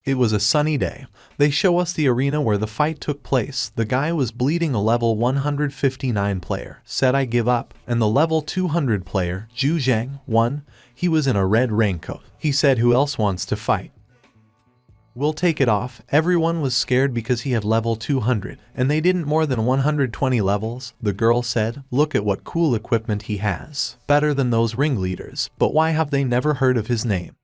It was a sunny day. They show us the arena where the fight took place. The guy was bleeding. A level 159 player said I give up, and the level 200 player, Zhu Zhang, won. He was in a red raincoat. He said, who else wants to fight? We'll take it off. Everyone was scared because he had level 200, and they didn't more than 120 levels. The girl said, look at what cool equipment he has. Better than those ringleaders, but why have they never heard of his name?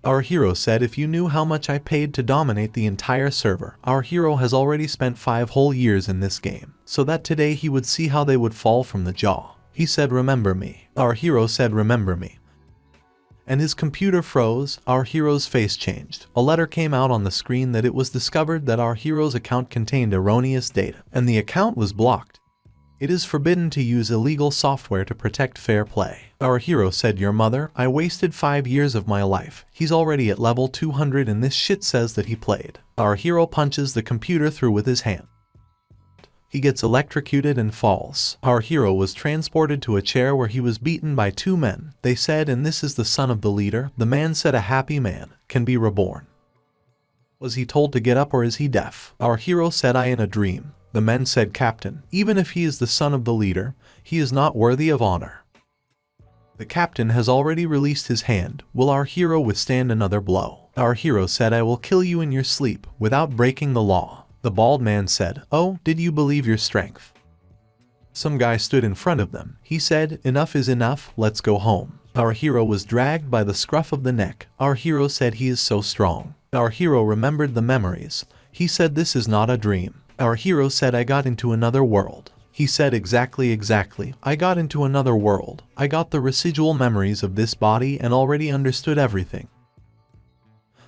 Our hero said, if you knew how much I paid to dominate the entire server. Our hero has already spent 5 whole years in this game, so that today he would see how they would fall from the jaw. He said, remember me. Our hero said, remember me. And his computer froze. Our hero's face changed. A letter came out on the screen that it was discovered that our hero's account contained erroneous data, and the account was blocked. It is forbidden to use illegal software to protect fair play. Our hero said, your mother, I wasted 5 years of my life. He's already at level 200 and this shit says that he played. Our hero punches the computer through with his hand. He gets electrocuted and falls. Our hero was transported to a chair where he was beaten by 2 men. They said, and this is the son of the leader. The man said, a happy man can be reborn. Was he told to get up or is he deaf? Our hero said, I in a dream. The men said, Captain, even if he is the son of the leader, he is not worthy of honor. The captain has already released his hand. Will our hero withstand another blow? Our hero said, I will kill you in your sleep, without breaking the law. The bald man said, oh, did you believe your strength? Some guy stood in front of them. He said, enough is enough, let's go home. Our hero was dragged by the scruff of the neck. Our hero said, he is so strong. Our hero remembered the memories. He said, this is not a dream. Our hero said, I got into another world. He said, exactly. I got into another world. I got the residual memories of this body and already understood everything.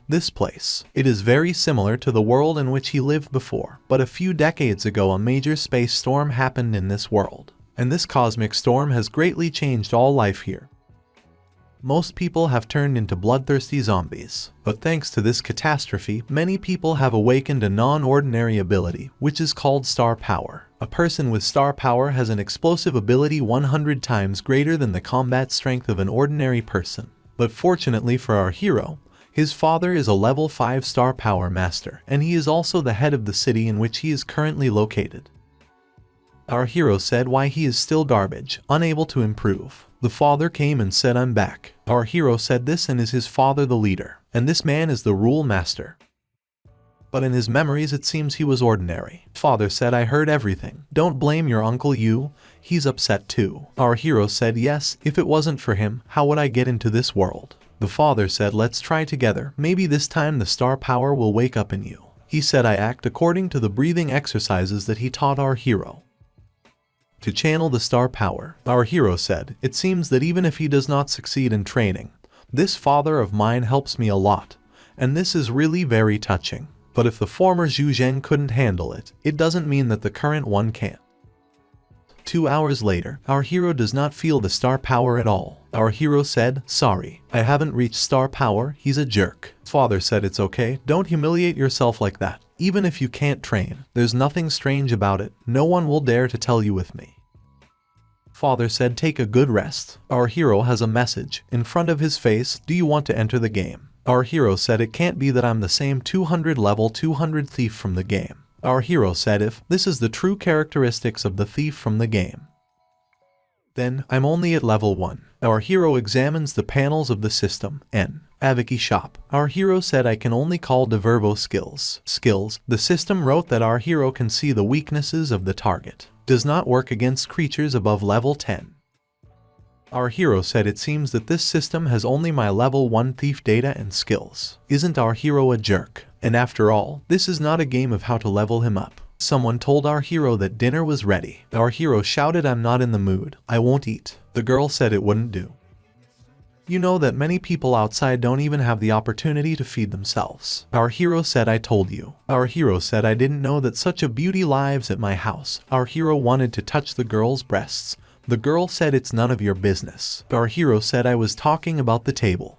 This place. It is very similar to the world in which he lived before, but a few decades ago a major space storm happened in this world, and this cosmic storm has greatly changed all life here. Most people have turned into bloodthirsty zombies, but thanks to this catastrophe, many people have awakened a non-ordinary ability, which is called star power. A person with star power has an explosive ability 100 times greater than the combat strength of an ordinary person. But fortunately for our hero, his father is a level 5 star power master, and he is also the head of the city in which he is currently located. Our hero said why he is still garbage, unable to improve. The father came and said, I'm back. Our hero said this, and is his father the leader, and this man is the rule master. But in his memories it seems he was ordinary. Father said, I heard everything. Don't blame your uncle, he's upset too. Our hero said, yes, if it wasn't for him, how would I get into this world? The father said, let's try together. Maybe this time the star power will wake up in you. He said, I act according to the breathing exercises that he taught our hero. To channel the star power, our hero said, it seems that even if he does not succeed in training, this father of mine helps me a lot, and this is really very touching. But if the former Zhu Zheng couldn't handle it, it doesn't mean that the current one can't. 2 hours later, our hero does not feel the star power at all. Our hero said, sorry, I haven't reached star power, he's a jerk. Father said, it's okay, don't humiliate yourself like that. Even if you can't train, there's nothing strange about it, no one will dare to tell you with me. Father said, take a good rest. Our hero has a message in front of his face, do you want to enter the game? Our hero said, it can't be that I'm the same 200 level 200 thief from the game. Our hero said, if this is the true characteristics of the thief from the game, then I'm only at level 1. Our hero examines the panels of the system. Aviki shop. Our hero said, I can only call de verbo skills. The system wrote that our hero can see the weaknesses of the target. Does not work against creatures above level 10. Our hero said, it seems that this system has only my level 1 thief data and skills. Isn't our hero a jerk? And after all, this is not a game of how to level him up. Someone told our hero that dinner was ready. Our hero shouted, I'm not in the mood, I won't eat. The girl said it wouldn't do. You know that many people outside don't even have the opportunity to feed themselves. Our hero said, I told you. Our hero said, I didn't know that such a beauty lives at my house. Our hero wanted to touch the girl's breasts. The girl said, it's none of your business. Our hero said, I was talking about the table.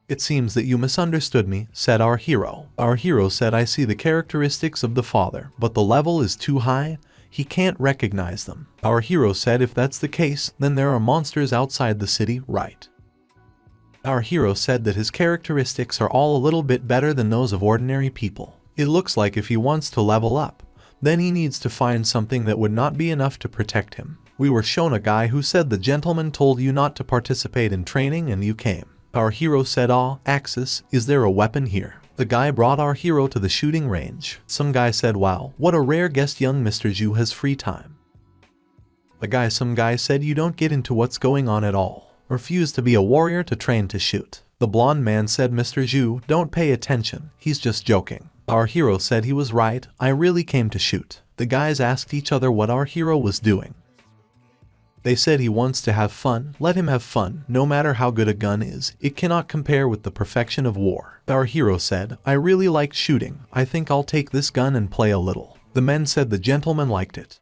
It seems that you misunderstood me, said our hero. Our hero said, I see the characteristics of the father, but the level is too high. He can't recognize them. Our hero said, if that's the case, then there are monsters outside the city, right? Our hero said that his characteristics are all a little bit better than those of ordinary people. It looks like if he wants to level up, then he needs to find something that would not be enough to protect him. We were shown a guy who said the gentleman told you not to participate in training and you came. Our hero said, "Ah, Axis, is there a weapon here?" The guy brought our hero to the shooting range. Some guy said, "Wow, what a rare guest, young Mr. Zhu has free time." Some guy said, "You don't get into what's going on at all. Refuse to be a warrior to train to shoot." The blonde man said, "Mr. Zhu, don't pay attention, he's just joking." Our hero said he was right, "I really came to shoot." The guys asked each other what our hero was doing. They said he wants to have fun. Let him have fun. No matter how good a gun is, it cannot compare with the perfection of war. Our hero said, "I really like shooting. I think I'll take this gun and play a little." The men said the gentleman liked it.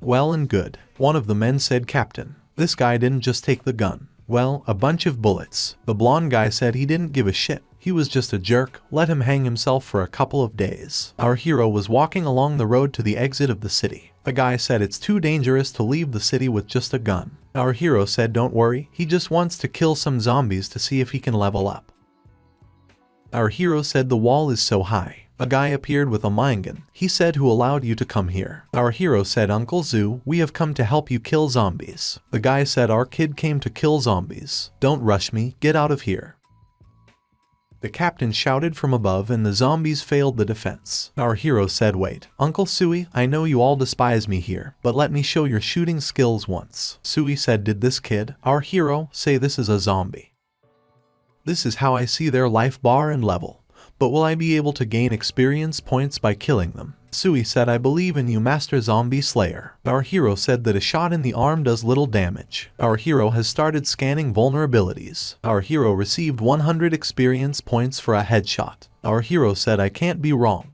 Well and good. One of the men said, "Captain, this guy didn't just take the gun. Well, a bunch of bullets." The blonde guy said he didn't give a shit. He was just a jerk. Let him hang himself for a couple of days. Our hero was walking along the road to the exit of the city. The guy said it's too dangerous to leave the city with just a gun. Our hero said, "Don't worry, he just wants to kill some zombies to see if he can level up." Our hero said, "The wall is so high." A guy appeared with a mine gun. He said, "Who allowed you to come here?" Our hero said, "Uncle Zhu, we have come to help you kill zombies." The guy said, "Our kid came to kill zombies. Don't rush me, get out of here." The captain shouted from above and the zombies failed the defense. Our hero said, "Wait, Uncle Sui, I know you all despise me here, but let me show your shooting skills once." Sui said, "Did this kid, our hero, say this is a zombie? This is how I see their life bar and level. But will I be able to gain experience points by killing them?" Sui said, "I believe in you, Master Zombie Slayer." Our hero said that a shot in the arm does little damage. Our hero has started scanning vulnerabilities. Our hero received 100 experience points for a headshot. Our hero said, "I can't be wrong.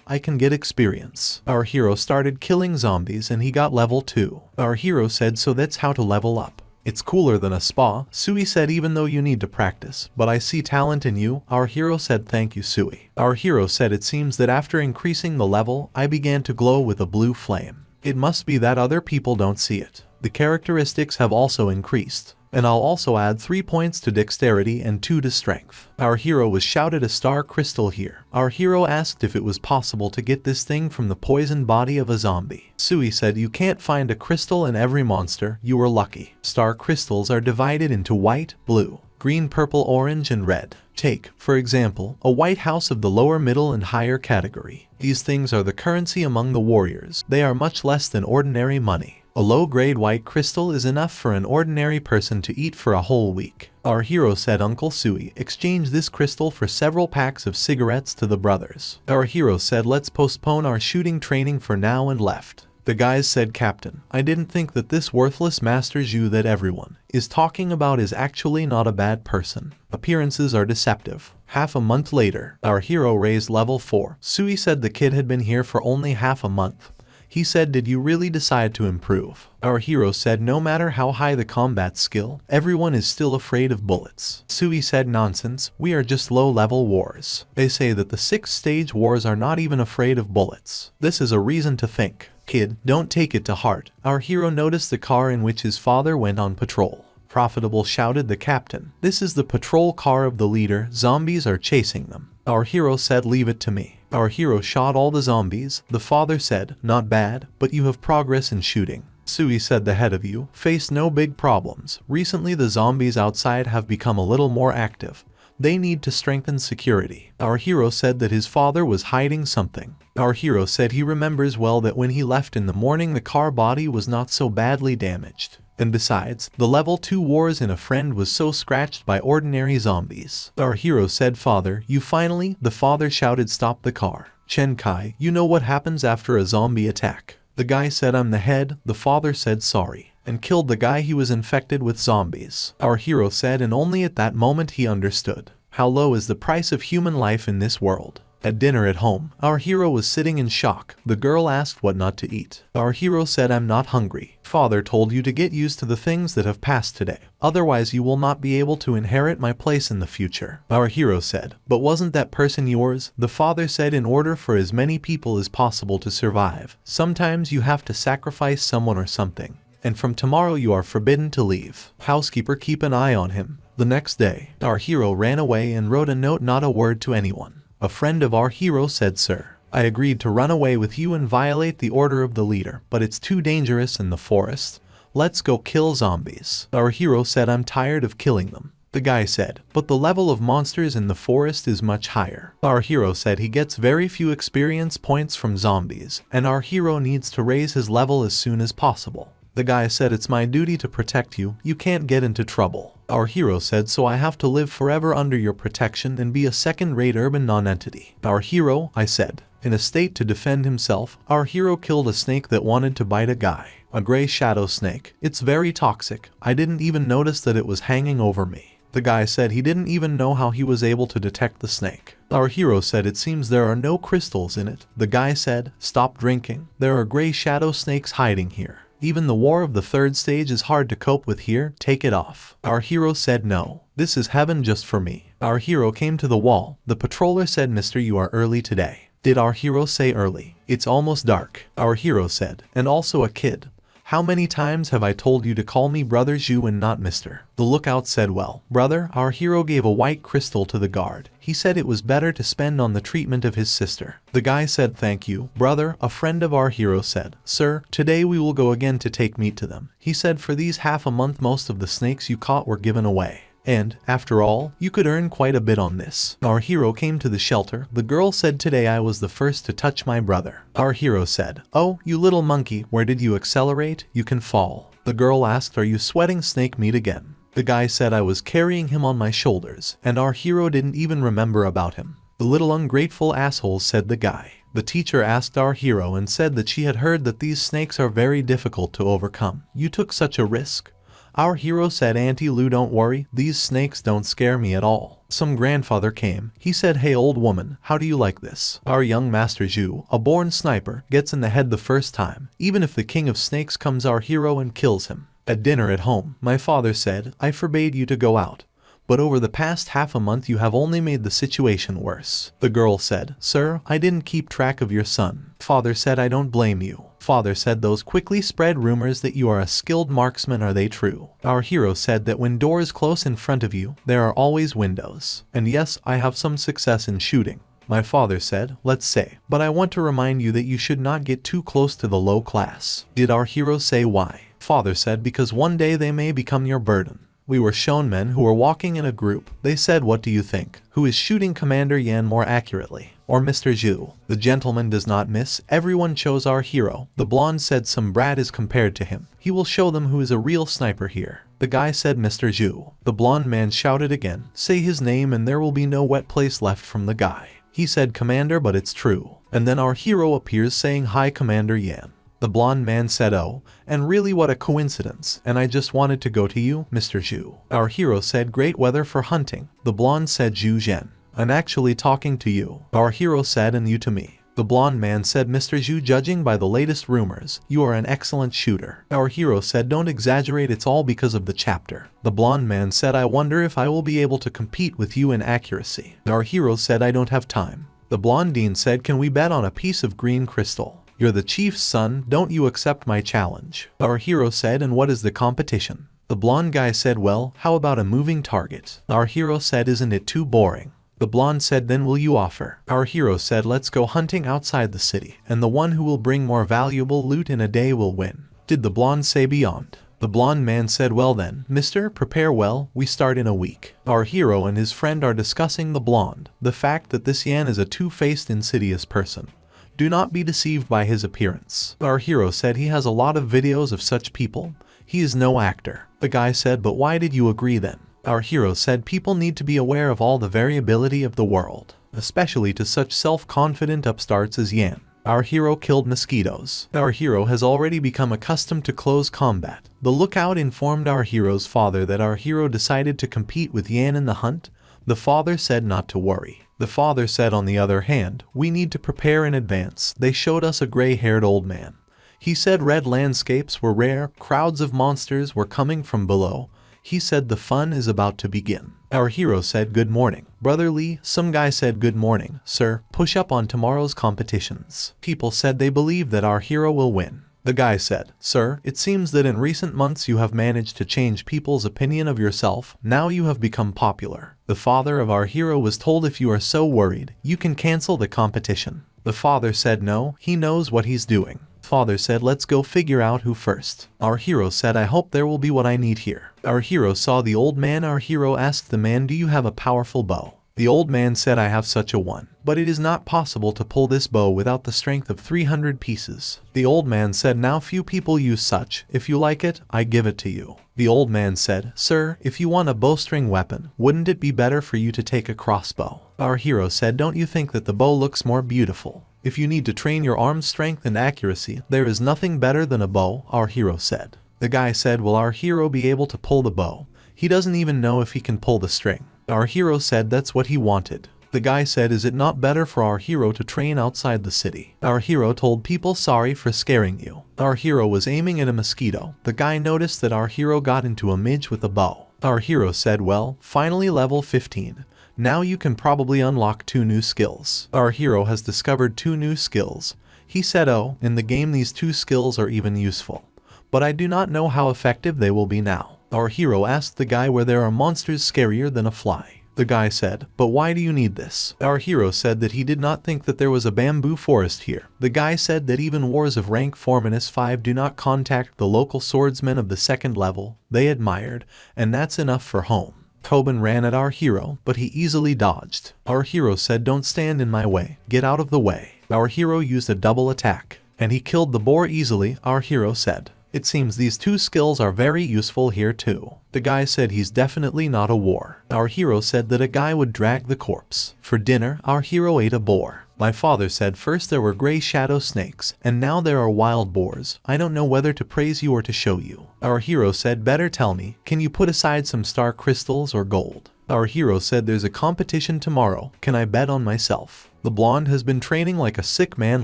I can get experience." Our hero started killing zombies and he got level 2. Our hero said, "So that's how to level up. It's cooler than a spa." Sui said, "Even though you need to practice, but I see talent in you." Our hero said, "Thank you, Sui." Our hero said, "It seems that after increasing the level, I began to glow with a blue flame. It must be that other people don't see it. The characteristics have also increased. And I'll also add 3 points to dexterity and 2 to strength." Our hero was shouted, "A star crystal here." Our hero asked if it was possible to get this thing from the poisoned body of a zombie. Sui said, "You can't find a crystal in every monster, you were lucky. Star crystals are divided into white, blue, green, purple, orange, and red. Take, for example, a white house of the lower, middle, and higher category. These things are the currency among the warriors. They are much less than ordinary money. A low-grade white crystal is enough for an ordinary person to eat for a whole week." Our hero said, "Uncle Sui, exchange this crystal for several packs of cigarettes to the brothers." Our hero said, "Let's postpone our shooting training for now," and left. The guys said, "Captain, I didn't think that this worthless Master Zhu that everyone is talking about is actually not a bad person. Appearances are deceptive." Half a month later, our hero raised level 4. Sui said the kid had been here for only half a month. He said, "Did you really decide to improve?" Our hero said, "No matter how high the combat skill, everyone is still afraid of bullets." Sui said, "Nonsense, we are just low-level wars. They say that the 6th-stage wars are not even afraid of bullets. This is a reason to think. Kid, don't take it to heart." Our hero noticed the car in which his father went on patrol. "Profitable," shouted the captain. "This is the patrol car of the leader. Zombies are chasing them." Our hero said, "Leave it to me." Our hero shot all the zombies. The father said, "Not bad, but you have progress in shooting." Sui said, "The head of you faced no big problems. Recently the zombies outside have become a little more active. They need to strengthen security." Our hero said that his father was hiding something. Our hero said he remembers well that when he left in the morning the car body was not so badly damaged. And besides, the level 2 wars in a friend was so scratched by ordinary zombies. Our hero said, "Father, you finally..." The father shouted, "Stop the car. Chen Kai, you know what happens after a zombie attack." The guy said, "I'm the head." The father said, "Sorry," and killed the guy. He was infected with zombies. Our hero said, and only at that moment he understood how low is the price of human life in this world. At dinner at home, our hero was sitting in shock. The girl asked what not to eat. Our hero said, "I'm not hungry. Father told you to get used to the things that have passed today. Otherwise you will not be able to inherit my place in the future." Our hero said, "But wasn't that person yours?" The father said, "In order for as many people as possible to survive, sometimes you have to sacrifice someone or something. and from tomorrow you are forbidden to leave. Housekeeper, keep an eye on him. The next day, our hero ran away and wrote a note, not a word to anyone. A friend of our hero said, "Sir, I agreed to run away with you and violate the order of the leader, but it's too dangerous in the forest. Let's go kill zombies." Our hero said, "I'm tired of killing them." The guy said, "But the level of monsters in the forest is much higher." Our hero said he gets very few experience points from zombies, and our hero needs to raise his level as soon as possible. The guy said, "It's my duty to protect you, you can't get into trouble." Our hero said, "So I have to live forever under your protection and be a second-rate urban non-entity." Our hero, I said. In a state to defend himself, our hero killed a snake that wanted to bite a guy. A gray shadow snake. "It's very toxic. I didn't even notice that it was hanging over me." The guy said he didn't even know how he was able to detect the snake. Our hero said, "It seems there are no crystals in it." The guy said, "Stop drinking. There are gray shadow snakes hiding here. Even the war of the third stage is hard to cope with here, take it off." Our hero said, "No. This is heaven just for me." Our hero came to the wall. The patroller said, "Mister, you are early today." Did our hero say early? "It's almost dark." Our hero said, "And also a kid. How many times have I told you to call me Brother Zhu and not Mister?" The lookout said, "Well, brother." Our hero gave a white crystal to the guard. He said it was better to spend on the treatment of his sister. The guy said, "Thank you, brother." A friend of our hero said, "Sir, today we will go again to take meat to them." He said, "For these half a month most of the snakes you caught were given away. And, after all, you could earn quite a bit on this." Our hero came to the shelter. The girl said, "Today I was the first to touch my brother." Our hero said, "Oh, you little monkey, where did you accelerate? You can fall." The girl asked, "Are you sweating snake meat again?" The guy said, "I was carrying him on my shoulders," and our hero didn't even remember about him. "The little ungrateful asshole," said the guy. The teacher asked our hero and said that she had heard that these snakes are very difficult to overcome. "You took such a risk." Our hero said, "Auntie Lou, don't worry, these snakes don't scare me at all." Some grandfather came. He said, "Hey old woman, how do you like this? Our young master Zhu, a born sniper, gets in the head the first time. Even if the king of snakes comes our hero and kills him." At dinner at home, my father said, "I forbade you to go out. But over the past half a month you have only made the situation worse." The girl said, "Sir, I didn't keep track of your son." Father said, "I don't blame you." Father said, "Those quickly spread rumors that you are a skilled marksman, are they true?" Our hero said that when doors close in front of you, there are always windows. And yes, I have some success in shooting. My father said, "Let's say, but I want to remind you that you should not get too close to the low class." Did our hero say why? Father said, "Because one day they may become your burden." We were shown men who were walking in a group. They said, "What do you think? Who is shooting Commander Yan more accurately? Or Mr. Zhu?" The gentleman does not miss. Everyone chose our hero. The blonde said, "Some brat is compared to him. He will show them who is a real sniper here." The guy said, "Mr. Zhu." The blonde man shouted again, "Say his name and there will be no wet place left from the guy." He said, "Commander, but it's true." And then our hero appears saying, "Hi, Commander Yan." The blonde man said, "Oh, and really what a coincidence, and I just wanted to go to you, Mr. Zhu." Our hero said, "Great weather for hunting." The blonde said, "Zhu Zhen, I'm actually talking to you." Our hero said, "And you to me." The blonde man said, "Mr. Zhu, judging by the latest rumors, you are an excellent shooter." Our hero said, "Don't exaggerate, it's all because of the chapter." The blonde man said, "I wonder if I will be able to compete with you in accuracy." Our hero said, "I don't have time." The blondine said, "Can we bet on a piece of green crystal? You're the chief's son, don't you accept my challenge?" Our hero said, "And what is the competition?" The blonde guy said, "Well, how about a moving target?" Our hero said, "Isn't it too boring?" The blonde said, "Then will you offer?" Our hero said, "Let's go hunting outside the city, and the one who will bring more valuable loot in a day will win." Did the blonde say beyond? The blonde man said, "Well then, mister, prepare well, we start in a week." Our hero and his friend are discussing the blonde, the fact that this Yan is a two-faced insidious person. Do not be deceived by his appearance. Our hero said he has a lot of videos of such people. He is no actor. The guy said, "But why did you agree then?" Our hero said, "People need to be aware of all the variability of the world, especially to such self-confident upstarts as Yan." Our hero killed mosquitoes. Our hero has already become accustomed to close combat. The lookout informed our hero's father that our hero decided to compete with Yan in the hunt. The father said not to worry. The father said, on the other hand, "We need to prepare in advance." They showed us a gray-haired old man. He said red landscapes were rare, crowds of monsters were coming from below. He said the fun is about to begin. Our hero said, "Good morning, Brother Lee." Some guy said, "Good morning, sir. Push up on tomorrow's competitions." People said they believe that our hero will win. The guy said, "Sir, it seems that in recent months you have managed to change people's opinion of yourself. Now you have become popular." The father of our hero was told, "If you are so worried, you can cancel the competition." The father said no, he knows what he's doing. Father said, "Let's go figure out who first." Our hero said, "I hope there will be what I need here." Our hero saw the old man. Our hero asked the man, "Do you have a powerful bow?" The old man said, "I have such a one, but it is not possible to pull this bow without the strength of 300 pieces." The old man said, "Now few people use such. If you like it, I give it to you." The old man said, "Sir, if you want a bowstring weapon, wouldn't it be better for you to take a crossbow?" Our hero said, "Don't you think that the bow looks more beautiful? If you need to train your arm strength and accuracy, there is nothing better than a bow," our hero said. The guy said, "Will our hero be able to pull the bow? He doesn't even know if he can pull the string." Our hero said that's what he wanted. The guy said, "Is it not better for our hero to train outside the city?" Our hero told people, "Sorry for scaring you." Our hero was aiming at a mosquito. The guy noticed that our hero got into a midge with a bow. Our hero said, "Well, finally level 15. Now you can probably unlock 2 new skills." Our hero has discovered 2 new skills. He said, "Oh, in the game these 2 skills are even useful. But I do not know how effective they will be now." Our hero asked the guy where there are monsters scarier than a fly. The guy said, "But why do you need this?" Our hero said that he did not think that there was a bamboo forest here. The guy said that even wars of rank 4-5 do not contact the local swordsmen of the 2nd level. They admired, and that's enough for home. Tobin ran at our hero, but he easily dodged. Our hero said, "Don't stand in my way. Get out of the way." Our hero used a double attack, and he killed the boar easily. Our hero said, "It seems these 2 skills are very useful here too." The guy said he's definitely not a war. Our hero said that a guy would drag the corpse. For dinner, our hero ate a boar. My father said, "First there were gray shadow snakes, and now there are wild boars. I don't know whether to praise you or to show you." Our hero said, "Better tell me, can you put aside some star crystals or gold?" Our hero said, "There's a competition tomorrow. Can I bet on myself?" The blonde has been training like a sick man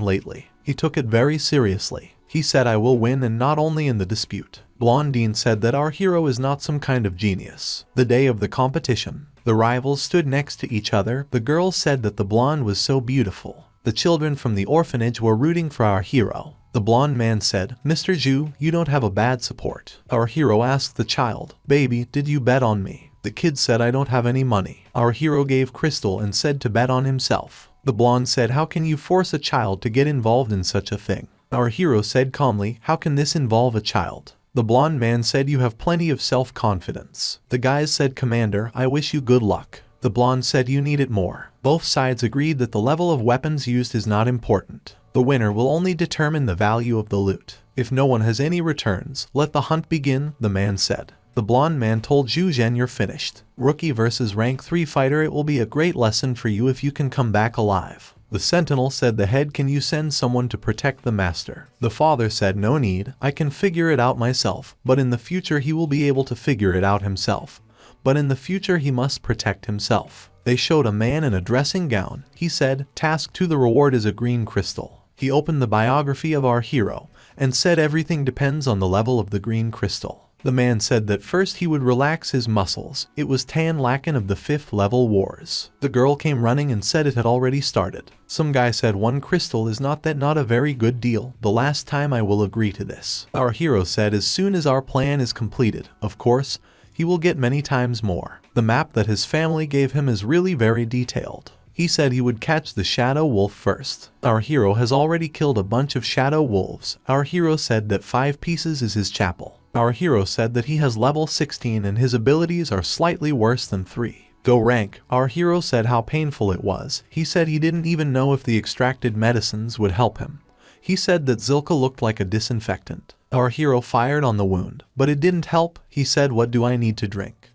lately. He took it very seriously. He said, "I will win, and not only in the dispute." Blondine said that our hero is not some kind of genius. The day of the competition, the rivals stood next to each other. The girls said that the blonde was so beautiful. The children from the orphanage were rooting for our hero. The blonde man said, "Mr. Zhu, you don't have a bad support." Our hero asked the child, "Baby, did you bet on me?" The kid said, "I don't have any money." Our hero gave Crystal and said to bet on himself. The blonde said, "How can you force a child to get involved in such a thing?" Our hero said calmly, "How can this involve a child?" The blonde man said, "You have plenty of self-confidence." The guys said, "Commander, I wish you good luck." The blonde said, "You need it more." Both sides agreed that the level of weapons used is not important. The winner will only determine the value of the loot. If no one has any returns, let the hunt begin, the man said. The blonde man told Zhu Zhen, "You're finished. Rookie versus rank 3 fighter, it will be a great lesson for you if you can come back alive." The sentinel said, "The head, can you send someone to protect the master?" The father said, "No need, I can figure it out myself, but in the future he will be able to figure it out himself. But in the future he must protect himself." They showed a man in a dressing gown. He said, "Task 2, the reward is a green crystal." He opened the biography of our hero, and said everything depends on the level of the green crystal. The man said that first he would relax his muscles. It was Tan Lakin of the 5th level wars. The girl came running and said it had already started. Some guy said, "1 crystal is not a very good deal. The last time I will agree to this." Our hero said, "As soon as our plan is completed, of course, he will get many times more." The map that his family gave him is really very detailed. He said he would catch the shadow wolf first. Our hero has already killed a bunch of shadow wolves. Our hero said that 5 pieces is his chapel. Our hero said that he has level 16 and his abilities are slightly worse than 3. Go rank. Our hero said how painful it was. He said he didn't even know if the extracted medicines would help him. He said that Zilka looked like a disinfectant. Our hero fired on the wound, but it didn't help. He said, "What do I need to drink?"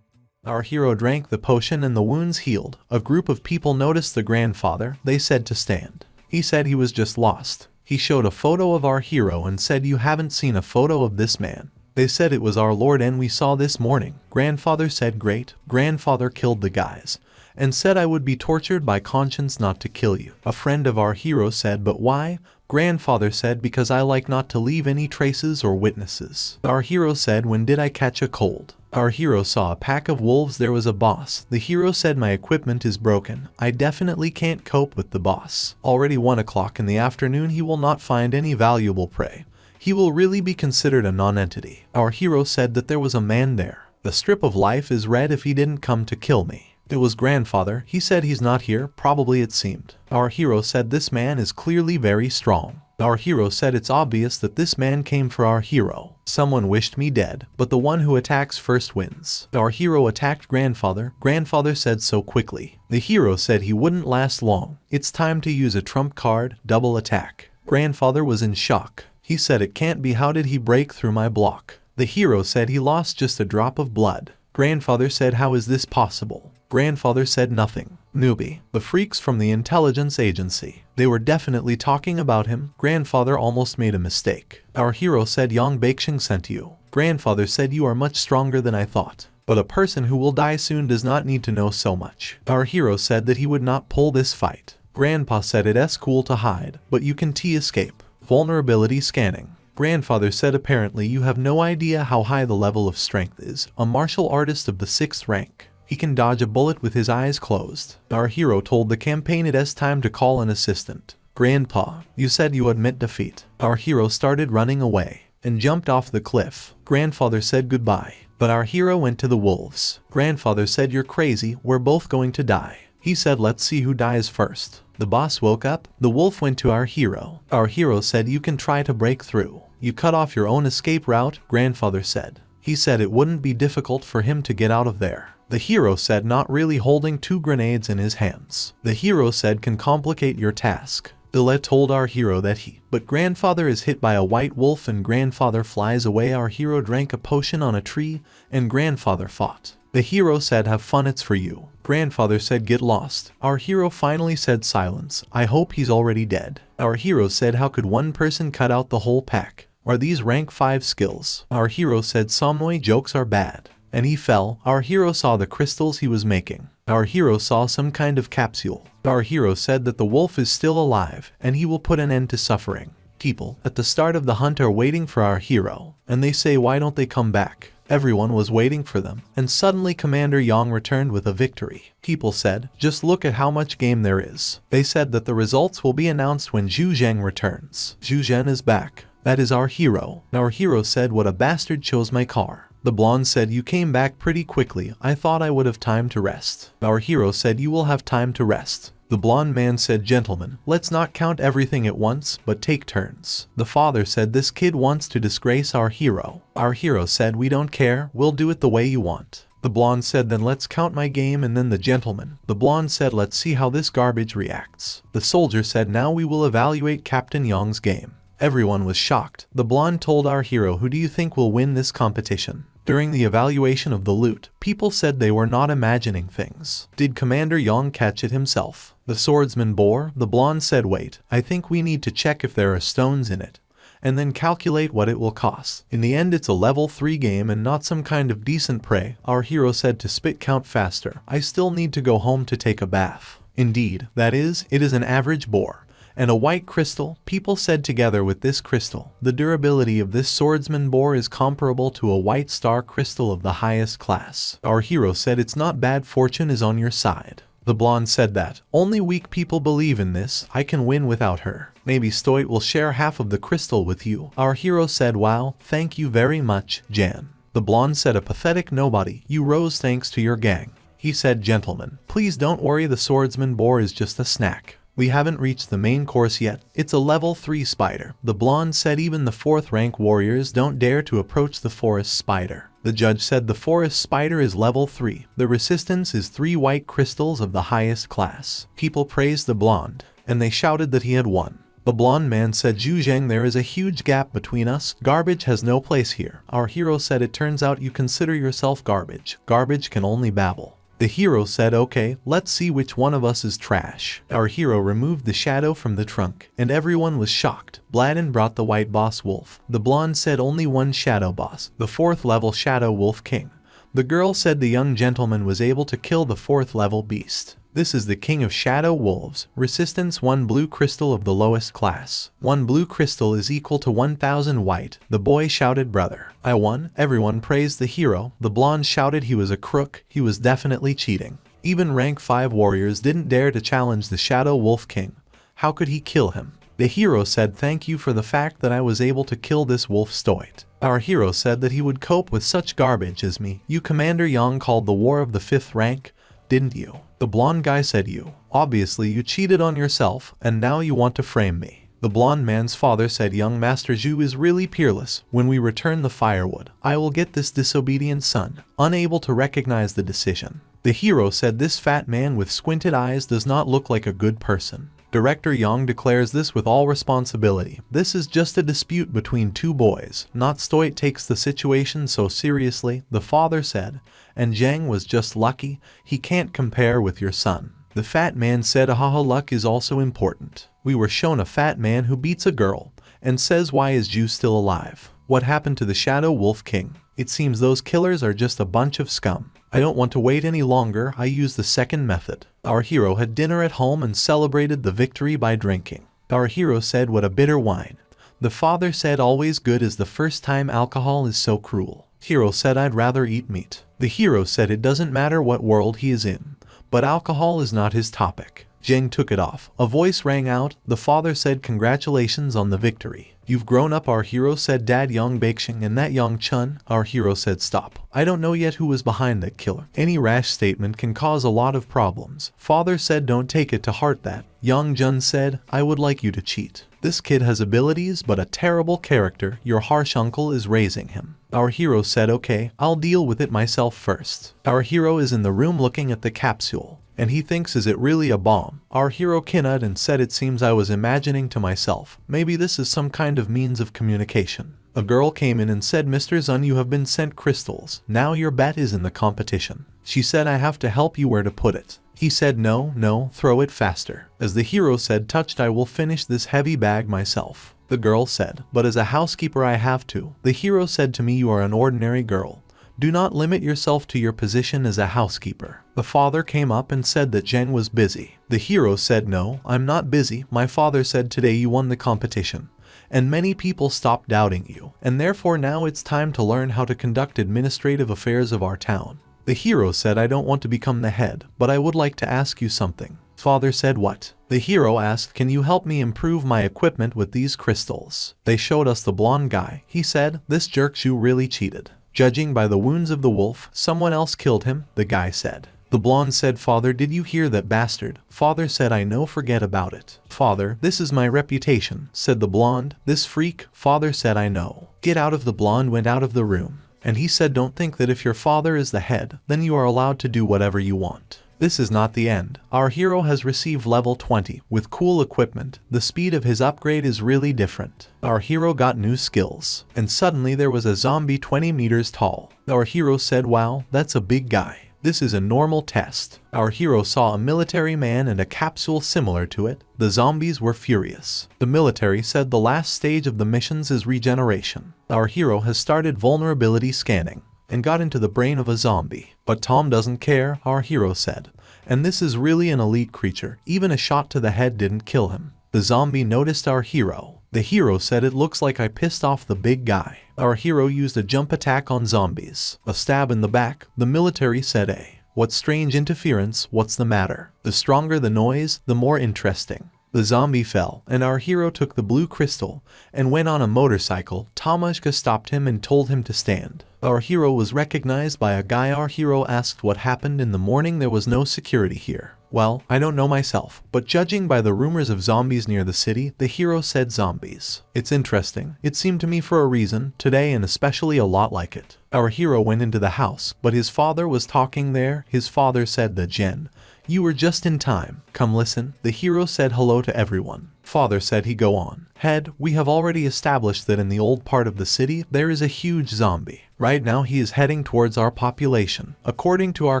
Our hero drank the potion and the wounds healed. A group of people noticed the grandfather. They said to stand. He said he was just lost. He showed a photo of our hero and said, "You haven't seen a photo of this man." They said, "It was our Lord and we saw this morning." Grandfather said, "Great." Grandfather killed the guys and said, "I would be tortured by conscience not to kill you." A friend of our hero said, "But why?" Grandfather said, because I like not to leave any traces or witnesses. Our hero said, when did I catch a cold? Our hero saw a pack of wolves. There was a boss. The hero said, my equipment is broken. I definitely can't cope with the boss. Already 1 o'clock in the afternoon. He will not find any valuable prey. He will really be considered a non-entity. Our hero said that there was a man there. The strip of life is red if he didn't come to kill me. It was grandfather. He said he's not here, probably it seemed. Our hero said this man is clearly very strong. Our hero said it's obvious that this man came for our hero. Someone wished me dead, but the one who attacks first wins. Our hero attacked grandfather. Grandfather said so quickly. The hero said he wouldn't last long. It's time to use a trump card, double attack. Grandfather was in shock. He said it can't be. How did he break through my block? The hero said he lost just a drop of blood. Grandfather said, how is this possible? Grandfather said nothing. Newbie. The freaks from the intelligence agency. They were definitely talking about him. Grandfather almost made a mistake. Our hero said Yang Baixing sent you. Grandfather said you are much stronger than I thought. But a person who will die soon does not need to know so much. Our hero said that he would not pull this fight. Grandpa said it's cool to hide, but you can escape. Vulnerability scanning. Grandfather said apparently you have no idea how high the level of strength is. A martial artist of the 6th rank. He can dodge a bullet with his eyes closed. Our hero told the campaign it's time to call an assistant. Grandpa, you said you admit defeat. Our hero started running away and jumped off the cliff. Grandfather said goodbye, but our hero went to the wolves. Grandfather said you're crazy, we're both going to die. He said let's see who dies first. The boss woke up. The wolf went to our hero. Our hero said you can try to break through. You cut off your own escape route. Grandfather said. He said it wouldn't be difficult for him to get out of there. The hero said not really, holding 2 grenades in his hands. The hero said can complicate your task. Dile told our hero that but grandfather is hit by a white wolf and grandfather flies away. Our hero drank a potion on a tree and grandfather fought. The hero said have fun, it's for you. Grandfather said get lost. Our hero finally said silence. I hope he's already dead. Our hero said how could one person cut out the whole pack? Are these rank 5 skills? Our hero said Samui jokes are bad. And he fell. Our hero saw the crystals he was making. Our hero saw some kind of capsule. Our hero said that the wolf is still alive and he will put an end to suffering. People at the start of the hunt are waiting for our hero, and they say why don't they come back? Everyone was waiting for them, and suddenly Commander Yang returned with a victory. People said, just look at how much game there is. They said that the results will be announced when Zhu Zheng returns. Zhu Zheng is back. That is our hero. Our hero said what a bastard chose my car. The blonde said you came back pretty quickly. I thought I would have time to rest. Our hero said you will have time to rest. The blonde man said gentlemen, let's not count everything at once, but take turns. The father said this kid wants to disgrace our hero. Our hero said we don't care, we'll do it the way you want. The blonde said then let's count my game, and then the gentleman. The blonde said let's see how this garbage reacts. The soldier said now we will evaluate Captain Yang's game. Everyone was shocked. The blonde told our hero who do you think will win this competition? During the evaluation of the loot, people said they were not imagining things. Did Commander Yang catch it himself? The swordsman bore. The blonde said wait, I think we need to check if there are stones in it, and then calculate what it will cost. In the end it's a level 3 game and not some kind of decent prey. Our hero said to spit count faster. I still need to go home to take a bath. Indeed, that is, it is an average boar. And a white crystal. People said together with this crystal, the durability of this swordsman boar is comparable to a white star crystal of the highest class. Our hero said it's not bad, fortune is on your side. The blonde said that, only weak people believe in this, I can win without her. Maybe Stoit will share half of the crystal with you. Our hero said wow, thank you very much, Jan. The blonde said a pathetic nobody, you rose thanks to your gang. He said gentlemen, please don't worry, the swordsman boar is just a snack. We haven't reached the main course yet. It's a level 3 spider. The blonde said even the 4th rank warriors don't dare to approach the forest spider. The judge said the forest spider is level 3. The resistance is 3 white crystals of the highest class. People praised the blonde, and they shouted that he had won. The blonde man said Zhu Zheng, there is a huge gap between us. Garbage has no place here. Our hero said it turns out you consider yourself garbage. Garbage can only babble. The hero said okay, let's see which one of us is trash. Our hero removed the shadow from the trunk, and everyone was shocked. Bladden brought the white boss wolf. The blonde said only one shadow boss, the 4th level shadow wolf king. The girl said the young gentleman was able to kill the 4th level beast. This is the king of shadow wolves. Resistance 1 blue crystal of the lowest class. 1 blue crystal is equal to 1000 white. The boy shouted, brother, I won. Everyone praised the hero. The blonde shouted he was a crook. He was definitely cheating. Even rank 5 warriors didn't dare to challenge the shadow wolf king. How could he kill him? The hero said, thank you for the fact that I was able to kill this wolf stoit. Our hero said that he would cope with such garbage as me. You Commander Yang called the war of the 5th rank, didn't you? The blonde guy said you. Obviously you cheated on yourself and now you want to frame me. The blonde man's father said young Master Zhu is really peerless. When we return the firewood, I will get this disobedient son. Unable to recognize the decision. The hero said this fat man with squinted eyes does not look like a good person. Director Yang declares this with all responsibility. This is just a dispute between 2 boys. Not Stoit takes the situation so seriously, the father said, and Zhang was just lucky. He can't compare with your son. The fat man said ahaha, luck is also important. We were shown a fat man who beats a girl and says why is Zhu still alive? What happened to the Shadow Wolf King? It seems those killers are just a bunch of scum. I don't want to wait any longer. I use the second method. Our hero had dinner at home and celebrated the victory by drinking. Our hero said what a bitter wine. The father said always good is the first time. Alcohol is so cruel. Hero said I'd rather eat meat. The hero said it doesn't matter what world he is in, but alcohol is not his topic. Zheng took it off. A voice rang out. The father said congratulations on the victory. You've grown up. Our hero said Dad Yang Baixing and that Yang Chun. Our hero said stop. I don't know yet who was behind that killer. Any rash statement can cause a lot of problems. Father said don't take it to heart. That Yang Jun said I would like you to cheat. This kid has abilities but a terrible character. Your harsh uncle is raising him. Our hero said okay, I'll deal with it myself first. Our hero is in the room looking at the capsule. And he thinks is it really a bomb? Our hero kinned and said it seems I was imagining to myself. Maybe this is some kind of means of communication. A girl came in and said Mr. Zun you have been sent crystals. Now your bet is in the competition. She said I have to help you where to put it. He said no, throw it faster. As the hero said touched I will finish this heavy bag myself. The girl said but as a housekeeper I have to. The hero said to me you are an ordinary girl. Do not limit yourself to your position as a housekeeper. The father came up and said that Jen was busy. The hero said no, I'm not busy. My father said today you won the competition. And many people stopped doubting you. And therefore now it's time to learn how to conduct administrative affairs of our town. The hero said I don't want to become the head, but I would like to ask you something. Father said what? The hero asked can you help me improve my equipment with these crystals? They showed us the blonde guy. He said this jerk Zhu really cheated. Judging by the wounds of the wolf, someone else killed him, the guy said. The blonde said father did you hear that bastard? Father said I know, forget about it. Father, this is my reputation, said the blonde. This freak? Father said I know. Get out of the blonde went out of the room. And he said don't think that if your father is the head, then you are allowed to do whatever you want. This is not the end. Our hero has received level 20 with cool equipment. The speed of his upgrade is really different. Our hero got new skills. And suddenly there was a zombie 20 meters tall. Our hero said wow, that's a big guy. This is a normal test. Our hero saw a military man and a capsule similar to it. The zombies were furious. The military said the last stage of the missions is regeneration. Our hero has started vulnerability scanning and got into the brain of a zombie. But Tom doesn't care, our hero said. And this is really an elite creature. Even a shot to the head didn't kill him. The zombie noticed our hero. The hero said it looks like I pissed off the big guy. Our hero used a jump attack on zombies. A stab in the back. The military said what strange interference, what's the matter? The stronger the noise, the more interesting. The zombie fell, and our hero took the blue crystal and went on a motorcycle. Tomashka stopped him and told him to stand. Our hero was recognized by a guy. Our hero asked what happened in the morning. There was no security here. Well, I don't know myself, but judging by the rumors of zombies near the city, the hero said zombies. It's interesting. It seemed to me for a reason, today and especially a lot like it. Our hero went into the house, but his father was talking there. His father said that Jen, you were just in time. Come listen. The hero said hello to everyone. Father said he go on. Head, we have already established that in the old part of the city, there is a huge zombie. Right now he is heading towards our population. According to our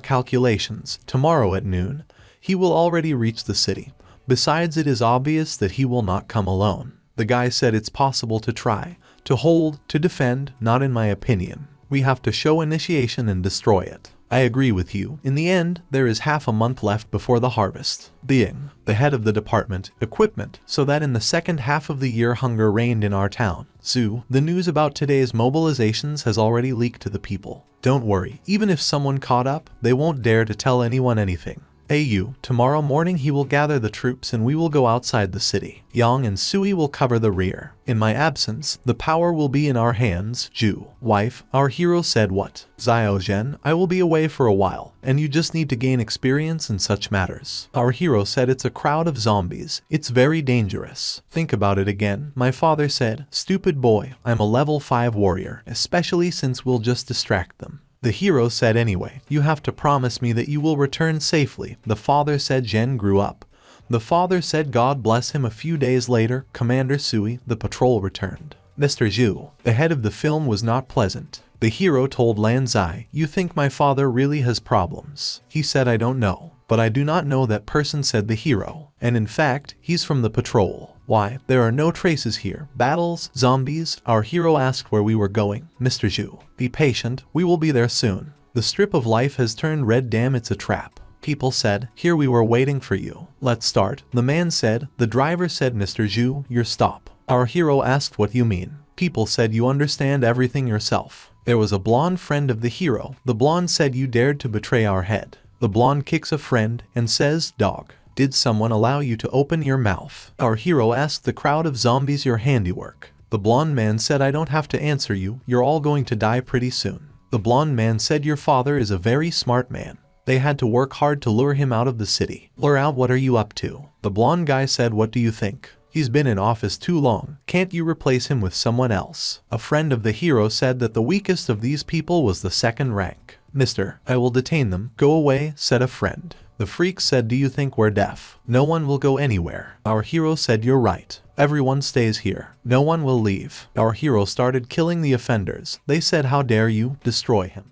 calculations, tomorrow at noon, he will already reach the city. Besides, it is obvious that he will not come alone. The guy said it's possible to try, to hold, to defend, not in my opinion. We have to show initiation and destroy it. I agree with you. In the end, there is half a month left before the harvest. Being the head of the department, equipment, so that in the second half of the year hunger reigned in our town. Zoo, the news about today's mobilizations has already leaked to the people. Don't worry, even if someone caught up, they won't dare to tell anyone anything. AU, tomorrow morning he will gather the troops and we will go outside the city. Yang and Sui will cover the rear. In my absence, the power will be in our hands. Ju, wife, our hero said what? Ziogen, I will be away for a while, and you just need to gain experience in such matters. Our hero said it's a crowd of zombies. It's very dangerous. Think about it again. My father said, stupid boy, I'm a level 5 warrior, especially since we'll just distract them. The hero said anyway, you have to promise me that you will return safely. The father said Jen grew up. The father said God bless him. A few days later, Commander Sui, the patrol returned. Mr. Zhu, the head of the film was not pleasant. The hero told Lan Zai, you think my father really has problems? He said I don't know, but I do not know that person, said the hero. And in fact, he's from the patrol. Why, there are no traces here. Battles, zombies. Our hero asked where we were going. Mr. Zhu, be patient, we will be there soon. The strip of life has turned red. Damn, it's a trap. People said, here we were waiting for you. Let's start. The man said. The driver said, Mr. Zhu, your stop. Our hero asked what you mean. People said you understand everything yourself. There was a blonde friend of the hero. The blonde said you dared to betray our head. The blonde kicks a friend and says, dog. Did someone allow you to open your mouth? Our hero asked the crowd of zombies your handiwork. The blonde man said I don't have to answer you, you're all going to die pretty soon. The blonde man said your father is a very smart man. They had to work hard to lure him out of the city. Lure out, what are you up to? The blonde guy said, what do you think? He's been in office too long. Can't you replace him with someone else? A friend of the hero said that the weakest of these people was the second rank. Mister, I will detain them. Go away, said a friend. The freak said, do you think we're deaf? No one will go anywhere. Our hero said, you're right. Everyone stays here. No one will leave. Our hero started killing the offenders. They said, how dare you? Destroy him.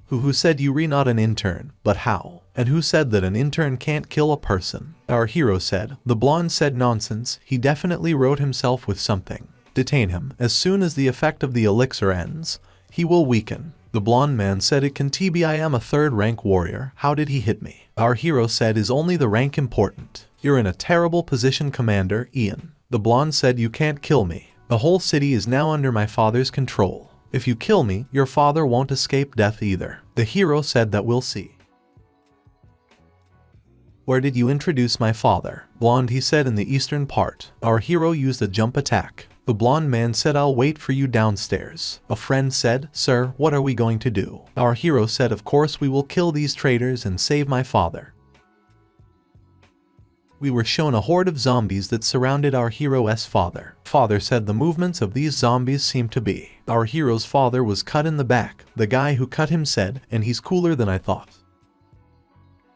Who said you're not an intern? But how? And who said that an intern can't kill a person? Our hero said. The blonde said, nonsense. He definitely wrote himself with something. Detain him. As soon as the effect of the elixir ends, he will weaken. The blonde man said, it can be. I am a 3rd rank warrior. How did he hit me? Our hero said, is only the rank important? You're in a terrible position, Commander Ian. The blonde said, you can't kill me. The whole city is now under my father's control. If you kill me, your father won't escape death either. The hero said that we'll see. Where did you introduce my father? Blonde, he said, in the eastern part. Our hero used a jump attack. The blonde man said, I'll wait for you downstairs. A friend said, sir, what are we going to do? Our hero said, of course we will kill these traitors and save my father. We were shown a horde of zombies that surrounded our hero's father. Father said the movements of these zombies seemed to be. Our hero's father was cut in the back. The guy who cut him said, and he's cooler than I thought.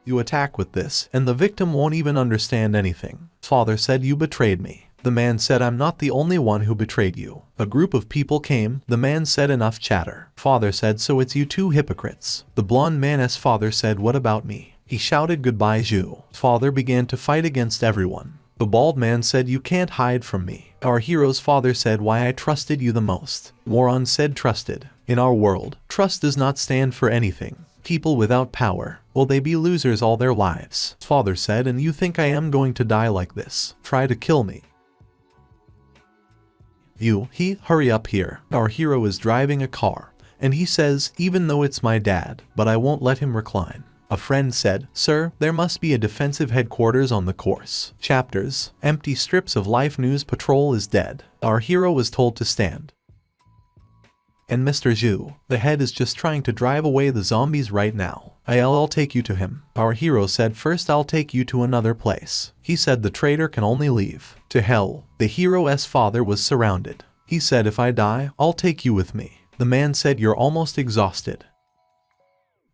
You attack with this, and the victim won't even understand anything. Father said, you betrayed me. The man said, I'm not the only one who betrayed you. A group of people came. The man said, enough chatter. Father said, so it's you two hypocrites. The blonde man's father said, what about me? He shouted, goodbye, Zhu. Father began to fight against everyone. The bald man said, you can't hide from me. Our hero's father said, why I trusted you the most. Moron said, trusted. In our world, trust does not stand for anything. People without power, will they be losers all their lives? Father said, and you think I am going to die like this? Try to kill me. Hurry up here. Our hero is driving a car, and he says, even though it's my dad, but I won't let him recline. A friend said, sir, there must be a defensive headquarters on the course. Chapters, empty strips of life. News patrol is dead. Our hero was told to stand. And Mr. Zhu, the head, is just trying to drive away the zombies right now. I'll take you to him. Our hero said, first I'll take you to another place. He said the traitor can only leave. To hell. The hero's father was surrounded. He said, if I die, I'll take you with me. The man said, you're almost exhausted.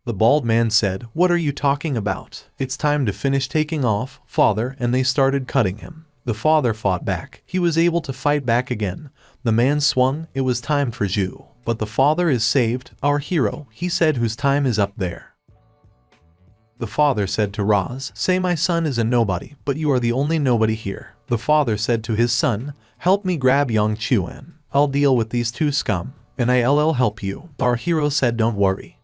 The bald man said, what are you talking about? It's time to finish taking off, father, and they started cutting him. The father fought back. He was able to fight back again. The man swung. It was time for Zhu. But the father is saved. Our hero, he said, whose time is up there. The father said to Roz, say my son is a nobody, but you are the only nobody here. The father said to his son, help me grab Yang Chuan. I'll deal with these two scum, and I'll help you. Our hero said, don't worry.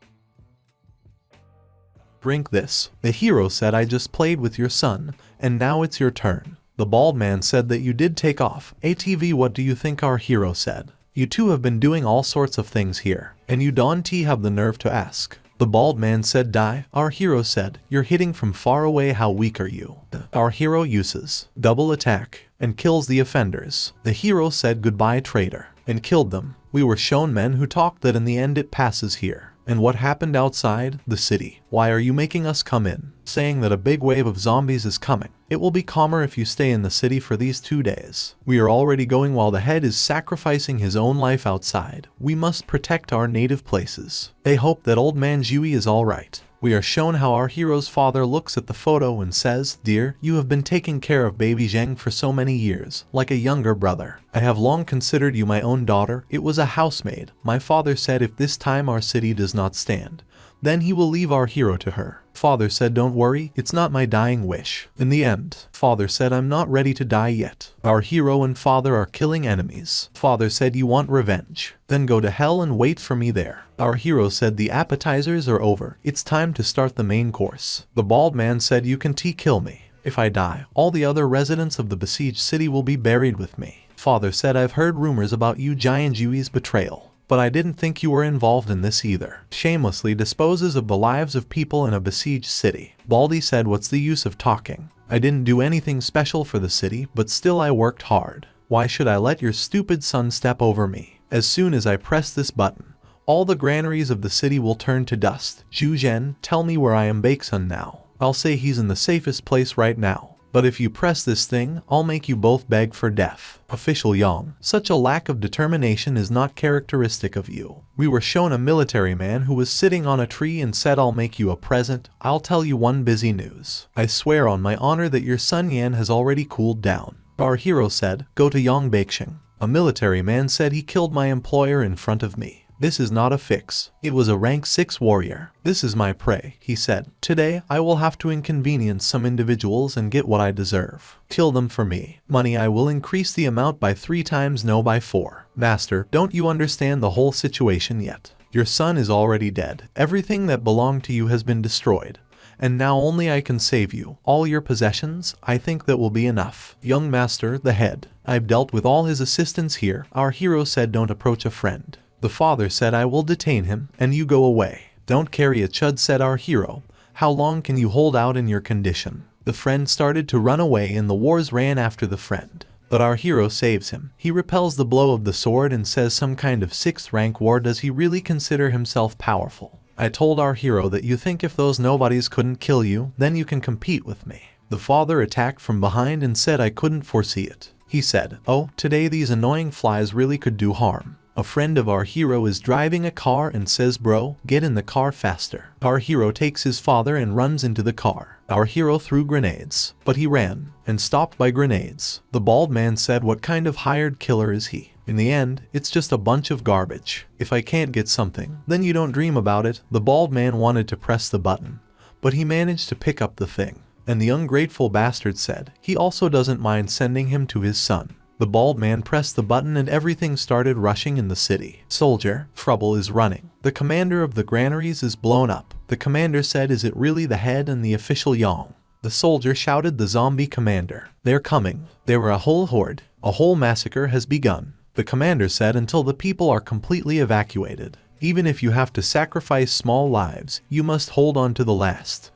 drink this. The hero said, I just played with your son, and now it's your turn. The bald man said that you did take off. ATV, what do you think? Our hero said. You two have been doing all sorts of things here, and you don't have the nerve to ask. The bald man said, Die. Our hero said, You're hitting from far away, how weak are you? Our hero uses double attack and kills the offenders. The hero said, Goodbye, traitor, and killed them. We were shown men who talked that in the end it passes here. And what happened outside the city? Why are you making us come in? Saying that a big wave of zombies is coming. It will be calmer if you stay in the city for these 2 days. We are already going while the head is sacrificing his own life outside. We must protect our native places. They hope that old man Jui is alright. We are shown how our hero's father looks at the photo and says, Dear, you have been taking care of baby Zheng for so many years, like a younger brother. I have long considered you my own daughter. It was a housemaid. My father said if this time our city does not stand, then he will leave our hero to her. Father said, Don't worry, it's not my dying wish. In the end, father said, I'm not ready to die yet. Our hero and father are killing enemies. Father said, You want revenge? Then go to hell and wait for me there. Our hero said, The appetizers are over. It's time to start the main course. The bald man said, You can kill me. If I die, all the other residents of the besieged city will be buried with me. Father said, I've heard rumors about you Giant Jui's betrayal, but I didn't think you were involved in this either. Shamelessly disposes of the lives of people in a besieged city. Baldy said, What's the use of talking? I didn't do anything special for the city, but still I worked hard. Why should I let your stupid son step over me? As soon as I press this button, all the granaries of the city will turn to dust. Zhu Zhen, tell me where I am Baeksun now. I'll say he's in the safest place right now. But if you press this thing, I'll make you both beg for death. Official Yang, such a lack of determination is not characteristic of you. We were shown a military man who was sitting on a tree and said, I'll make you a present. I'll tell you one busy news. I swear on my honor that your son Yan has already cooled down. Our hero said, Go to Yang Baeksheng. A military man said he killed my employer in front of me. This is not a fix. It was a rank 6 warrior. This is my prey, he said. Today, I will have to inconvenience some individuals and get what I deserve. Kill them for me. Money, I will increase the amount by 3 times, no by 4. Master, don't you understand the whole situation yet? Your son is already dead. Everything that belonged to you has been destroyed. And now only I can save you. All your possessions, I think that will be enough. Young master, the head. I've dealt with all his assistants here. Our hero said, Don't approach a friend. The father said, I will detain him, and you go away. Don't carry a chud, said our hero. How long can you hold out in your condition? The friend started to run away and the wars ran after the friend. But our hero saves him. He repels the blow of the sword and says, Some kind of 6th rank war, does he really consider himself powerful? I told our hero that you think if those nobodies couldn't kill you, then you can compete with me. The father attacked from behind and said, I couldn't foresee it. He said, Oh, today these annoying flies really could do harm. A friend of our hero is driving a car and says, Bro, get in the car faster. Our hero takes his father and runs into the car. Our hero threw grenades, but he ran and stopped by grenades. The bald man said, What kind of hired killer is he? In the end, it's just a bunch of garbage. If I can't get something, then you don't dream about it. The bald man wanted to press the button, but he managed to pick up the thing. And the ungrateful bastard said, he also doesn't mind sending him to his son. The bald man pressed the button and everything started rushing in the city. Soldier, trouble is running. The commander of the granaries is blown up. The commander said, Is it really the head and the official Yang? The soldier shouted, The zombie commander. They're coming. They were a whole horde. A whole massacre has begun. The commander said, Until the people are completely evacuated. Even if you have to sacrifice small lives, you must hold on to the last.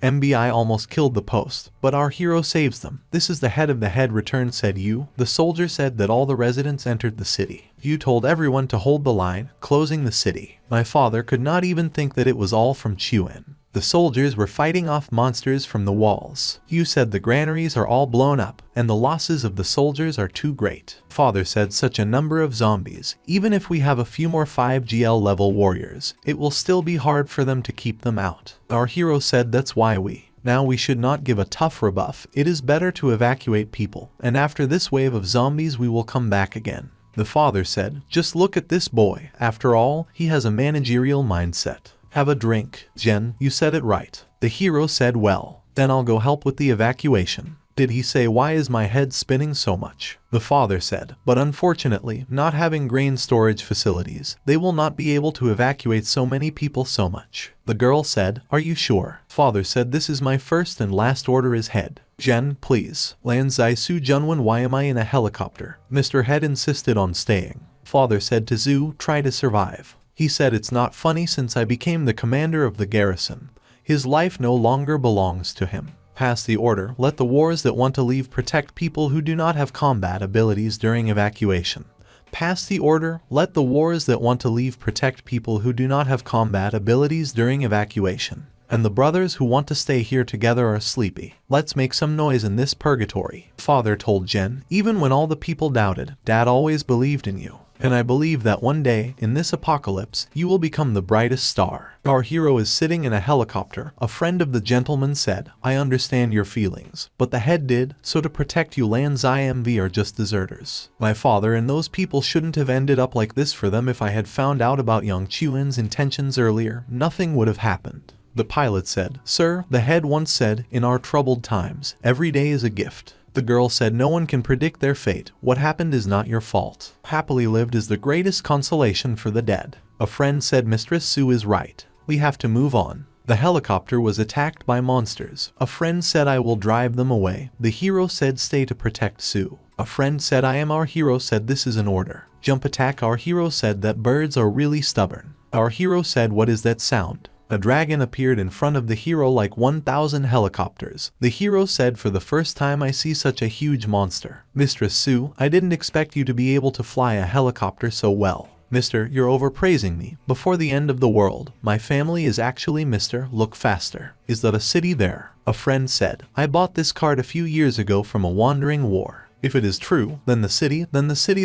MBI almost killed the post, but our hero saves them. This is the head of the head returned, said you. The soldier said that all the residents entered the city. You told everyone to hold the line, closing the city. My father could not even think that it was all from Chuen. The soldiers were fighting off monsters from the walls. You said the granaries are all blown up, and the losses of the soldiers are too great. Father said, Such a number of zombies. Even if we have a few more 5GL level warriors, it will still be hard for them to keep them out. Our hero said, That's why now we should not give a tough rebuff. It is better to evacuate people, and after this wave of zombies we will come back again. The father said, Just look at this boy. After all, he has a managerial mindset. Have a drink. Jen, you said it right. The hero said, Well, then I'll go help with the evacuation. Did he say why is my head spinning so much? The father said, but unfortunately, not having grain storage facilities, they will not be able to evacuate so many people so much. The girl said, are you sure? Father said, this is my first and last order is head. Jen, please. Lan Zai Su Junwen, why am I in a helicopter? Mr. Head insisted on staying. Father said to Zhu, try to survive. He said it's not funny since I became the commander of the garrison. His life no longer belongs to him. Pass the order, let the wars that want to leave protect people who do not have combat abilities during evacuation. Pass the order, let the wars that want to leave protect people who do not have combat abilities during evacuation. And the brothers who want to stay here together are sleepy. Let's make some noise in this purgatory. Father told Jen, even when all the people doubted, Dad always believed in you. And I believe that one day, in this apocalypse, you will become the brightest star. Our hero is sitting in a helicopter. A friend of the gentleman said, I understand your feelings. But the head did, so to protect you Lan's IMV are just deserters. My father and those people shouldn't have ended up like this for them. If I had found out about young Chuan's intentions earlier, nothing would have happened. The pilot said, Sir, the head once said, in our troubled times, every day is a gift. The girl said, no one can predict their fate. What happened is not your fault. Happily lived is the greatest consolation for the dead. A friend said, Mistress Su is right. We have to move on. The helicopter was attacked by monsters. A friend said, I will drive them away. The hero said, stay to protect Su. A friend said, I am. Our hero said, this is an order. Jump attack. Our hero said that birds are really stubborn. Our hero said, what is that sound? A dragon appeared in front of the hero like 1,000 helicopters. The hero said, for the first time I see such a huge monster. Mistress Su, I didn't expect you to be able to fly a helicopter so well. Mister, you're overpraising me. Before the end of the world, my family is actually Mister, look faster. Is that a city there? A friend said, I bought this card a few years ago from a wandering war. If it is true, then the city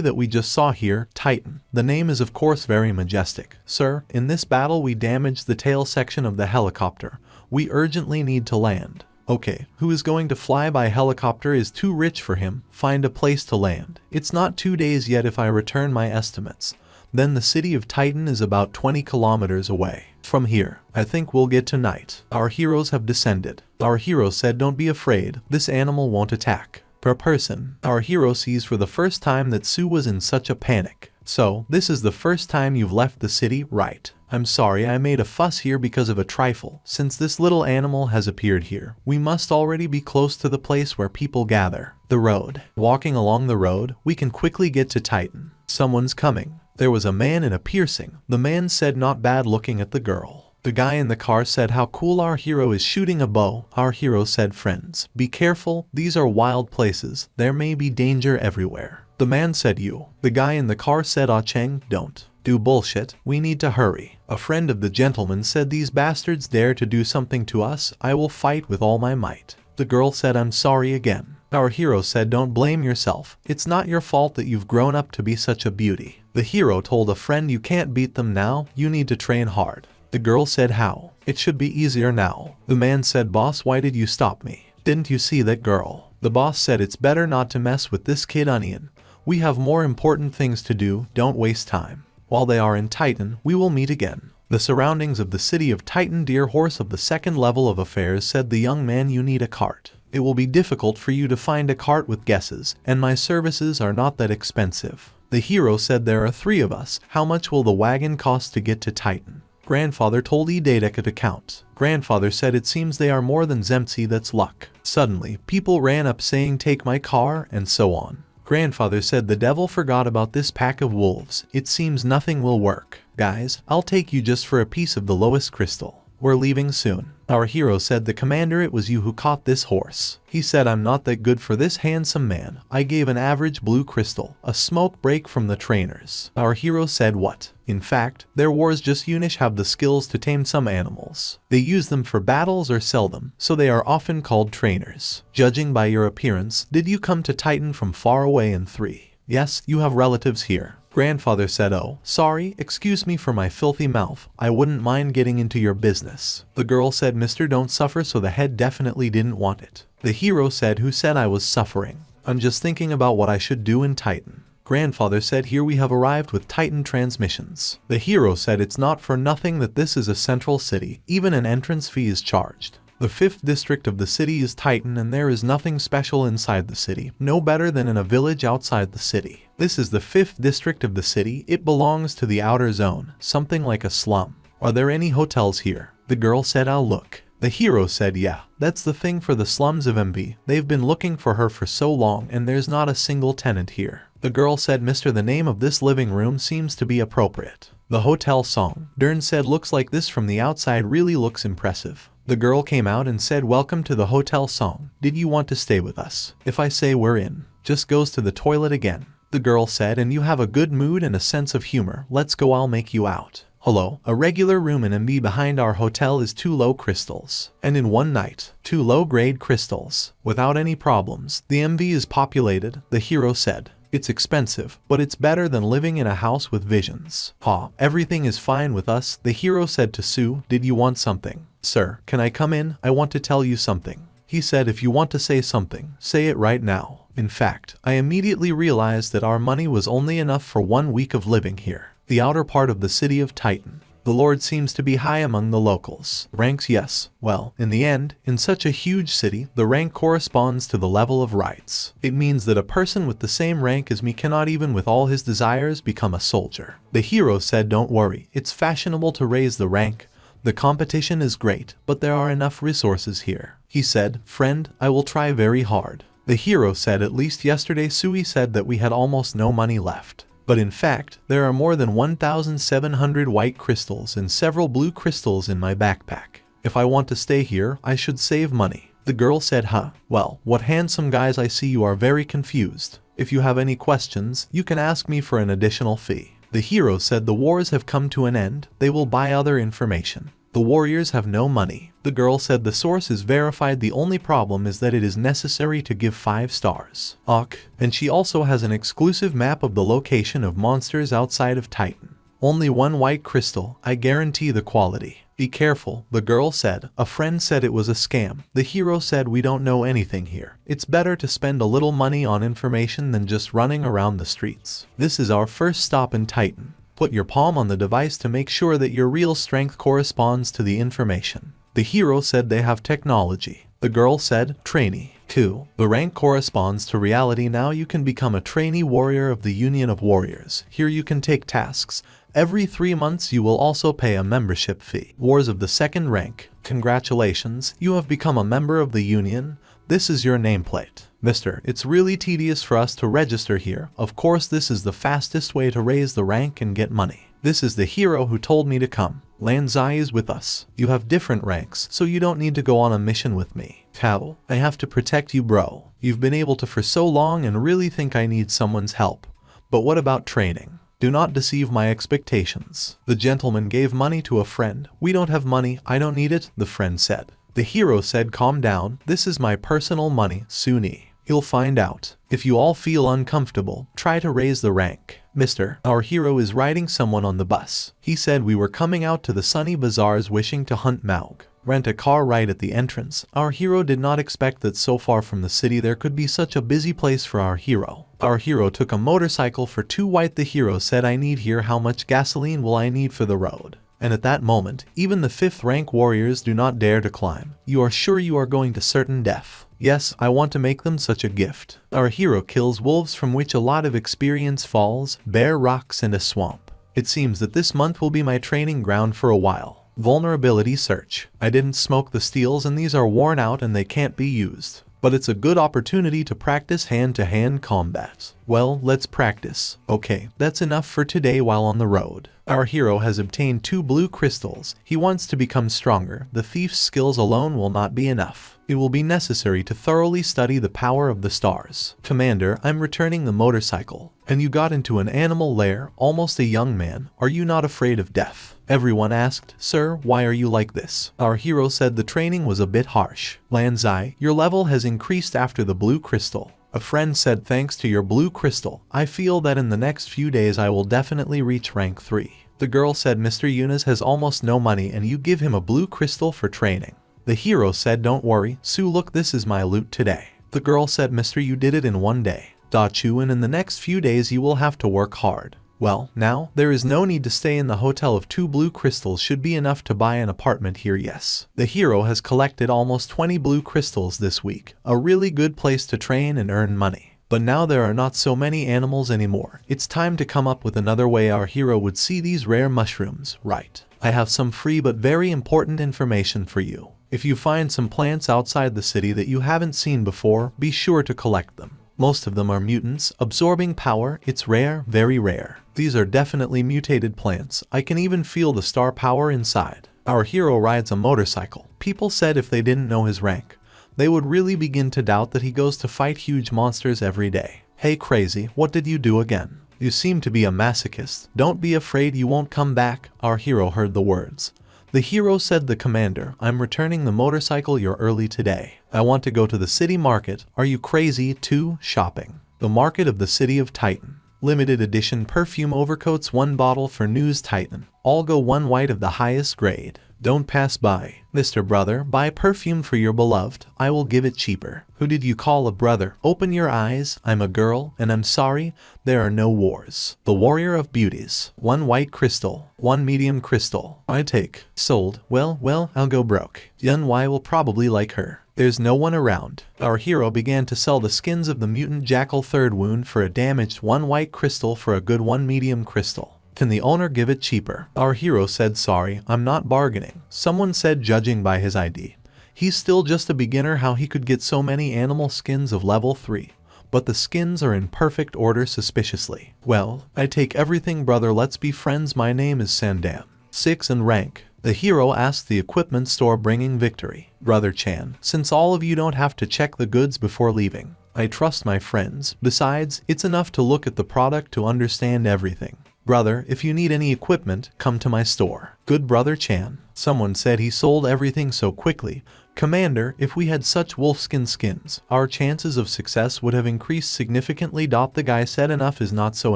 that we just saw here, Titan. The name is of course very majestic. Sir, in this battle we damaged the tail section of the helicopter. We urgently need to land. Okay, who is going to fly by helicopter is too rich for him. Find a place to land. It's not 2 days yet if I return my estimates. Then the city of Titan is about 20 kilometers away. From here, I think we'll get to night. Our heroes have descended. Our hero said, don't be afraid, this animal won't attack. Per person, our hero sees for the first time that Su was in such a panic. So, this is the first time you've left the city, right? I'm sorry I made a fuss here because of a trifle. Since this little animal has appeared here, we must already be close to the place where people gather. The road. Walking along the road, we can quickly get to Titan. Someone's coming. There was a man in a piercing. The man said, not bad, looking at the girl. The guy in the car said, how cool, our hero is shooting a bow. Our hero said, friends, be careful, these are wild places, there may be danger everywhere. The man said, you. The guy in the car said, Ah Cheng, don't do bullshit, we need to hurry. A friend of the gentleman said, these bastards dare to do something to us, I will fight with all my might. The girl said, I'm sorry again. Our hero said, don't blame yourself, it's not your fault that you've grown up to be such a beauty. The hero told a friend, you can't beat them now, you need to train hard. The girl said, how? It should be easier now. The man said, boss, why did you stop me? Didn't you see that girl? The boss said, it's better not to mess with this kid onion. We have more important things to do, don't waste time. While they are in Titan, we will meet again. The surroundings of the city of Titan, dear horse of the second level of affairs, said the young man, you need a cart. It will be difficult for you to find a cart with guesses, and my services are not that expensive. The hero said, there are 3 of us, how much will the wagon cost to get to Titan? Grandfather told Ideka to count. Grandfather said, it seems they are more than Zemtsi, that's luck. Suddenly, people ran up saying, take my car, and so on. Grandfather said, the devil forgot about this pack of wolves, it seems nothing will work. Guys, I'll take you just for a piece of the lowest crystal. We're leaving soon. Our hero said, the commander, it was you who caught this horse. He said, I'm not that good for this handsome man. I gave an average blue crystal, a smoke break from the trainers. Our hero said, what? In fact, their wars just Unish have the skills to tame some animals. They use them for battles or sell them, so they are often called trainers. Judging by your appearance, did you come to Titan from far away in 3? Yes, you have relatives here. Grandfather said, oh, sorry, excuse me for my filthy mouth, I wouldn't mind getting into your business. The girl said, mister, don't suffer, so the head definitely didn't want it. The hero said, who said I was suffering? I'm just thinking about what I should do in Titan. Grandfather said, here we have arrived with Titan transmissions. The hero said, it's not for nothing that this is a central city, even an entrance fee is charged. The 5th district of the city is Titan, and there is nothing special inside the city, no better than in a village outside the city. This is the 5th district of the city. It belongs to the outer zone, something like a slum. Are there any hotels here? The girl said, I'll look. The hero said, yeah, that's the thing for the slums of MB. They've been looking for her for so long and there's not a single tenant here. The girl said, Mister, the name of this living room seems to be appropriate. The hotel song, Dern said, looks like this from the outside really looks impressive. The girl came out and said, welcome to the hotel song. Did you want to stay with us? If I say we're in, just goes to the toilet again. The girl said, and you have a good mood and a sense of humor. Let's go, I'll make you out. Hello, a regular room in MB behind our hotel is 2 low crystals. And in one night, 2 low-grade crystals. Without any problems, the MB is populated, the hero said. It's expensive, but it's better than living in a house with visions. Everything is fine with us, the hero said to Sue. Did you want something? Sir, can I come in? I want to tell you something. He said, if you want to say something, say it right now. In fact, I immediately realized that our money was only enough for 1 week of living here. The outer part of the city of Titan. The lord seems to be high among the locals. Ranks, yes. Well, in the end, in such a huge city, the rank corresponds to the level of rights. It means that a person with the same rank as me cannot even with all his desires become a soldier. The hero said, don't worry, it's fashionable to raise the rank. The competition is great, but there are enough resources here. He said, friend, I will try very hard. The hero said, at least yesterday Sui said that we had almost no money left. But in fact, there are more than 1,700 white crystals and several blue crystals in my backpack. If I want to stay here, I should save money. The girl said, well, what handsome guys, I see you are very confused. If you have any questions, you can ask me for an additional fee. The hero said, the wars have come to an end, they will buy other information. The warriors have no money. The girl said, the source is verified, the only problem is that it is necessary to give 5 stars. And she also has an exclusive map of the location of monsters outside of Titan. Only 1 white crystal, I guarantee the quality. Be careful, the girl said. A friend said it was a scam. The hero said, we don't know anything here. It's better to spend a little money on information than just running around the streets. This is our first stop in Titan. Put your palm on the device to make sure that your real strength corresponds to the information. The hero said they have technology. The girl said, trainee. 2. The rank corresponds to reality. Now you can become a trainee warrior of the Union of Warriors. Here you can take tasks. Every 3 months you will also pay a membership fee. Wars of the 2nd rank. Congratulations, you have become a member of the Union. This is your nameplate. Mister, it's really tedious for us to register here. Of course, this is the fastest way to raise the rank and get money. This is the hero who told me to come. Lanzai is with us. You have different ranks, so you don't need to go on a mission with me. How? I have to protect you, bro. You've been able to for so long and really think I need someone's help. But what about training? Do not deceive my expectations. The gentleman gave money to a friend. We don't have money. I don't need it, the friend said. The hero said, calm down. This is my personal money, Suni. You'll find out. If you all feel uncomfortable, try to raise the rank. Mister, our hero is riding someone on the bus. He said we were coming out to the sunny bazaars wishing to hunt Maug. Rent a car right at the entrance. Our hero did not expect that so far from the city there could be such a busy place for our hero. Our hero took a motorcycle for 2 white. The hero said, I need here. How much gasoline will I need for the road? And at that moment, even the 5th rank warriors do not dare to climb. You are sure you are going to certain death? Yes, I want to make them such a gift. Our hero kills wolves from which a lot of experience falls, bare rocks and a swamp. It seems that this month will be my training ground for a while. Vulnerability search. I didn't smoke the steels and these are worn out and they can't be used. But it's a good opportunity to practice hand-to-hand combat. Well, let's practice. Okay, that's enough for today while on the road. Our hero has obtained 2 blue crystals. He wants to become stronger. The thief's skills alone will not be enough. It will be necessary to thoroughly study the power of the stars. Commander, I'm returning the motorcycle. And you got into an animal lair, almost a young man. Are you not afraid of death? Everyone asked, Sir, why are you like this? Our hero said the training was a bit harsh. Lanzai, your level has increased after the blue crystal. A friend said, thanks to your blue crystal, I feel that in the next few days I will definitely reach rank 3. The girl said, Mr. Yunus has almost no money and you give him a blue crystal for training. The hero said, don't worry, Sue, look, this is my loot today. The girl said, Mister, you did it in 1 day. And in the next few days you will have to work hard. Well, now, there is no need to stay in the hotel if 2 blue crystals should be enough to buy an apartment here. Yes. The hero has collected almost 20 blue crystals this week, a really good place to train and earn money. But now there are not so many animals anymore. It's time to come up with another way our hero would see these rare mushrooms, right? I have some free but very important information for you. If you find some plants outside the city that you haven't seen before, be sure to collect them. Most of them are mutants, absorbing power. It's rare, very rare. These are definitely mutated plants. I can even feel the star power inside. Our hero rides a motorcycle. People said if they didn't know his rank, they would really begin to doubt that he goes to fight huge monsters every day. Hey crazy, what did you do again? You seem to be a masochist. Don't be afraid, you won't come back. Our hero heard the words. The hero said, the commander, I'm returning the motorcycle, you're early today. I want to go to the city market. Are you crazy too? Shopping. The market of the city of Titan. Limited edition perfume overcoats, 1 bottle for News Titan. All go 1 white of the highest grade. Don't pass by. Mr. Brother, buy perfume for your beloved. I will give it cheaper. Who did you call a brother? Open your eyes. I'm a girl, and I'm sorry. There are no wars. The warrior of beauties. 1 white crystal. 1 medium crystal. I take. Sold. Well, I'll go broke. Yun Y will probably like her. There's no one around. Our hero began to sell the skins of the mutant jackal 3rd wound for a damaged 1 white crystal for a good 1 medium crystal. Can the owner give it cheaper? Our hero said, sorry, I'm not bargaining. Someone said, judging by his ID, he's still just a beginner. How he could get so many animal skins of level 3. But the skins are in perfect order suspiciously. Well, I take everything, brother, let's be friends. My name is Sandam. 6 in rank. The hero asked the equipment store, bringing victory. Brother Chan, since all of you don't have to check the goods before leaving, I trust my friends. Besides, it's enough to look at the product to understand everything. Brother, if you need any equipment, come to my store. Good brother Chan. Someone said he sold everything so quickly. Commander, if we had such wolfskin skins, our chances of success would have increased significantly. The guy said, enough is not so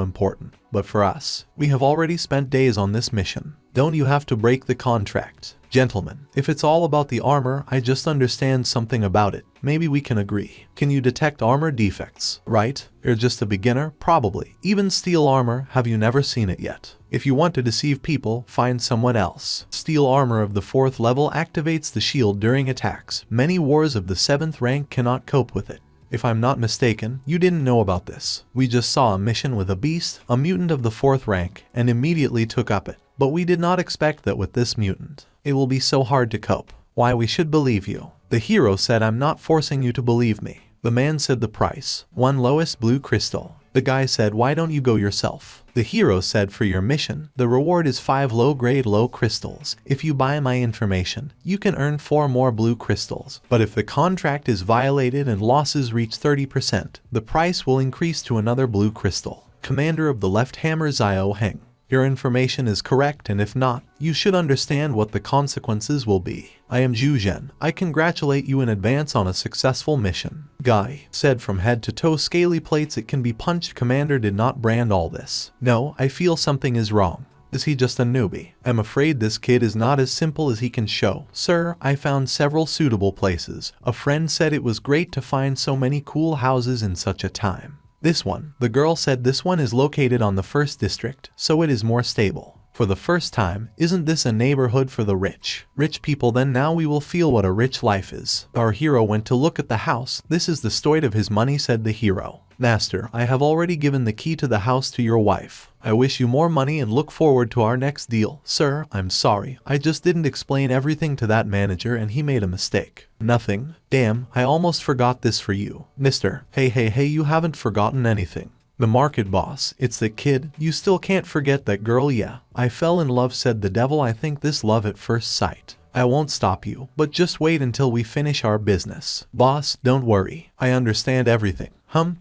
important. But for us, we have already spent days on this mission. Don't you have to break the contract? Gentlemen, if it's all about the armor, I just understand something about it. Maybe we can agree. Can you detect armor defects? Right? You're just a beginner? Probably. Even steel armor, have you never seen it yet? If you want to deceive people, find someone else. Steel armor of the 4th level activates the shield during attacks. Many wars of the 7th rank cannot cope with it. If I'm not mistaken, you didn't know about this. We just saw a mission with a beast, a mutant of the 4th rank, and immediately took up it. But we did not expect that with this mutant, it will be so hard to cope. Why, we should believe you. The hero said, I'm not forcing you to believe me. The man said, the price. 1 lowest blue crystal. The guy said, why don't you go yourself? The hero said, for your mission, the reward is 5 low-grade low crystals. If you buy my information, you can earn 4 more blue crystals. But if the contract is violated and losses reach 30%, the price will increase to another blue crystal. Commander of the Left Hammer Zio Heng. Your information is correct, and if not, you should understand what the consequences will be. I am Zhu Zhen. I congratulate you in advance on a successful mission. Guy said, from head to toe scaly plates, it can be punched. Commander did not brand all this. No, I feel something is wrong. Is he just a newbie? I'm afraid this kid is not as simple as he can show. Sir, I found several suitable places. A friend said it was great to find so many cool houses in such a time. This one, the girl said, this one is located on the 1st district, so it is more stable. For the first time, isn't this a neighborhood for the rich? Rich people, then now we will feel what a rich life is. Our hero went to look at the house. This is the story of his money, said the hero. Master, I have already given the key to the house to your wife. I wish you more money and look forward to our next deal. Sir, I'm sorry. I just didn't explain everything to that manager and he made a mistake. Nothing. Damn, I almost forgot this for you. Mister, hey, you haven't forgotten anything. The market boss, it's the kid. You still can't forget that girl? Yeah. I fell in love, said the devil. I think this love at first sight. I won't stop you, but just wait until we finish our business. Boss, don't worry. I understand everything.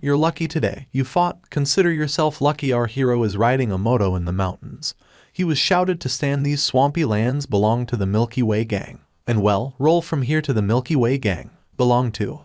You're lucky today. You fought. Consider yourself lucky. Our hero is riding a moto in the mountains. He was shouted to stand. These swampy lands belong to the Milky Way gang. And well, roll from here to the Milky Way gang. Belong to.